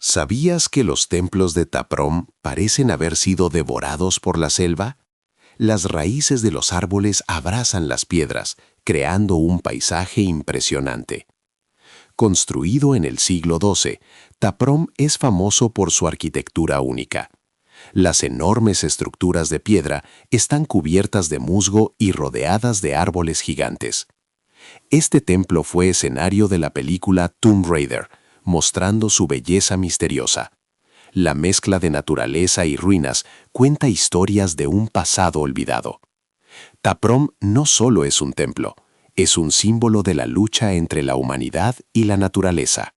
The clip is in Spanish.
¿Sabías que los templos de Taprom parecen haber sido devorados por la selva? Las raíces de los árboles abrazan las piedras, creando un paisaje impresionante. Construido en el siglo XII, Taprom es famoso por su arquitectura única. Las enormes estructuras de piedra están cubiertas de musgo y rodeadas de árboles gigantes. Este templo fue escenario de la película Tomb Raider, mostrando su belleza misteriosa. La mezcla de naturaleza y ruinas cuenta historias de un pasado olvidado. Taprom no solo es un templo, es un símbolo de la lucha entre la humanidad y la naturaleza.